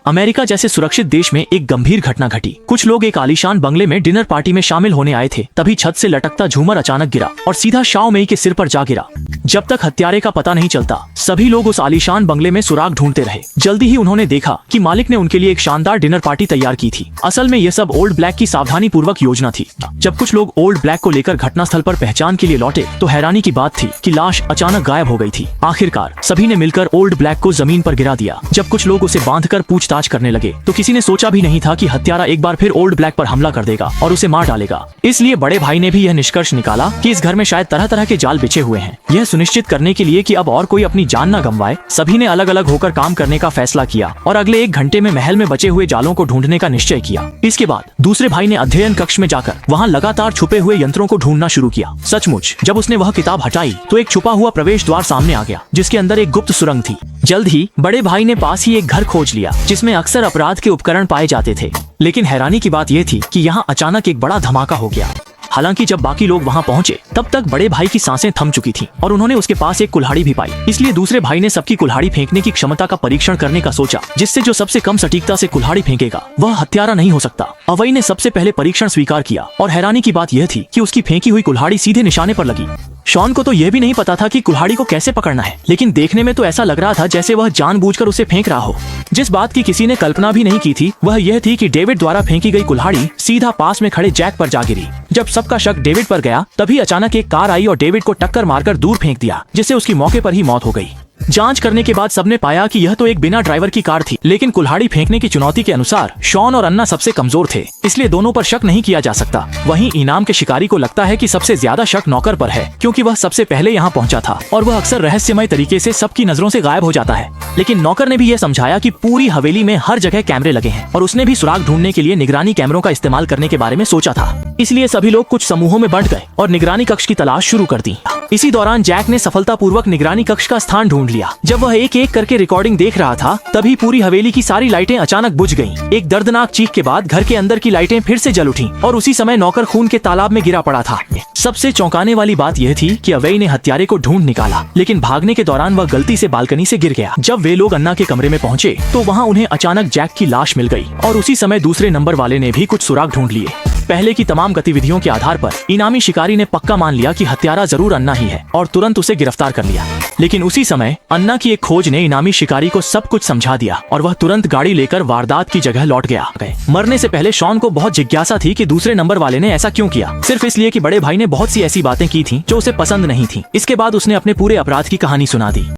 America जैसे सुरक्षित देश में एक गंभीर घटना घटी। कुछ लोग एक आलीशान बंगले में डिनर पार्टी में शामिल होने आए थे। तभी छत से लटकता झूमर अचानक गिरा और सीधा शाओ मेई के सिर पर जा गिरा। जब तक हत्यारे का पता नहीं चलता, सभी लोग उस आलीशान बंगले में सुराग ढूंढते रहे। जल्दी ही उन्होंने देखा कि मालिक ने उनके लिए एक शानदार डिनर पार्टी तैयार की थी। असल में यह सब ओल्ड ब्लैक की सावधानी पूर्वक योजना थी। जब कुछ लोग ओल्ड ब्लैक को लेकर घटनास्थल पर पहचान के लिए लौटे तो हैरानी की बात थी कि लाश अचानक गायब हो गई थी। आखिरकार सभी ने मिलकर ओल्ड ब्लैक को जमीन पर गिरा दिया। जब कुछ लोग उसे बांधकर पूछताछ करने लगे तो किसी ने सोचा भी नहीं था कि हत्यारा एक बार फिर ओल्ड ब्लैक पर हमला कर देगा और उसे मार डालेगा। इसलिए बड़े भाई ने भी यह निष्कर्ष निकाला कि इस घर में शायद तरह तरह के जाल बिछे हुए हैं। यह सुनिश्चित करने के लिए कि अब और कोई अपनी जान न गंवाए, सभी ने अलग अलग होकर काम करने का फैसला किया और अगले 1 घंटे में महल में बचे हुए जालों को ढूंढने का निश्चय किया। इसके बाद दूसरे भाई ने अध्ययन कक्ष में जाकर वहाँ लगातार छुपे हुए यंत्रों को ढूंढना शुरू किया। सचमुच जब उसने वह किताब हटाई तो एक छुपा हुआ प्रवेश द्वार सामने आ गया, जिसके अंदर एक गुप्त सुरंग थी। जल्द ही बड़े भाई ने पास ही एक घर खोज लिया जिसमें अक्सर अपराध के उपकरण पाए जाते थे। लेकिन हैरानी की बात यह थी कि यहाँ अचानक एक बड़ा धमाका हो गया। हालांकि जब बाकी लोग वहां पहुंचे तब तक बड़े भाई की सांसें थम चुकी थीं और उन्होंने उसके पास एक कुल्हाड़ी भी पाई। इसलिए दूसरे भाई ने सबकी कुल्हाड़ी फेंकने की क्षमता का परीक्षण करने का सोचा, जिससे जो सबसे कम सटीकता से कुल्हाड़ी फेंकेगा वह हत्यारा नहीं हो सकता। अवई ने सबसे पहले परीक्षण स्वीकार किया और हैरानी की बात यह थी कि उसकी फेंकी हुई कुल्हाड़ी सीधे निशाने पर लगी। शॉन को तो यह भी नहीं पता था कि कुल्हाड़ी को कैसे पकड़ना है, लेकिन देखने में तो ऐसा लग रहा था जैसे वह जानबूझकर उसे फेंक रहा हो। जिस बात की किसी ने कल्पना भी नहीं की थी वह यह थी कि डेविड द्वारा फेंकी गई कुल्हाड़ी सीधा पास में खड़े जैक पर जा गिरी। जब सबका शक डेविड पर गया तभी अचानक एक कार आई और डेविड को टक्कर मारकर दूर फेंक दिया, जिससे उसकी मौके पर ही मौत हो गई। जांच करने के बाद सबने पाया कि यह तो एक बिना ड्राइवर की कार थी, लेकिन कुल्हाड़ी फेंकने की चुनौती के अनुसार शॉन और अन्ना सबसे कमजोर थे, इसलिए दोनों पर शक नहीं किया जा सकता। वहीं इनाम के शिकारी को लगता है कि सबसे ज्यादा शक नौकर पर है, क्योंकि वह सबसे पहले यहाँ पहुँचा था और वह अक्सर रहस्यमय तरीके से सबकी नजरों से गायब हो जाता है। लेकिन नौकर ने भी यह समझाया कि पूरी हवेली में हर जगह कैमरे लगे हैं और उसने भी सुराग ढूंढने के लिए निगरानी कैमरों का इस्तेमाल करने के बारे में सोचा था। इसलिए सभी लोग कुछ समूहों में बंट गए और निगरानी कक्ष की तलाश शुरू कर दी। इसी दौरान जैक ने सफलतापूर्वक निगरानी कक्ष का स्थान ढूंढ लिया। जब वह एक एक करके रिकॉर्डिंग देख रहा था तभी पूरी हवेली की सारी लाइटें अचानक बुझ गईं। एक दर्दनाक चीख के बाद घर के अंदर की लाइटें फिर से जल उठीं और उसी समय नौकर खून के तालाब में गिरा पड़ा था। सबसे चौंकाने वाली बात यह थी कि अवई ने हत्यारे को ढूंढ निकाला, लेकिन भागने के दौरान वह गलती से बालकनी से गिर गया। जब वे लोग अन्ना के कमरे में पहुंचे तो वहां उन्हें अचानक जैक की लाश मिल गई और उसी समय दूसरे नंबर वाले ने भी कुछ सुराग ढूंढ लिए। पहले की तमाम गतिविधियों के आधार पर इनामी शिकारी ने पक्का मान लिया कि हत्यारा जरूर अन्ना ही है और तुरंत उसे गिरफ्तार कर लिया। लेकिन उसी समय अन्ना की एक खोज ने इनामी शिकारी को सब कुछ समझा दिया और वह तुरंत गाड़ी लेकर वारदात की जगह लौट गया। मरने से पहले शॉन को बहुत जिज्ञासा थी कि दूसरे नंबर वाले ने ऐसा क्यों किया, सिर्फ इसलिए कि बड़े भाई ने बहुत सी ऐसी बातें की थी जो उसे पसंद नहीं थी। इसके बाद उसने अपने पूरे अपराध की कहानी सुना दी।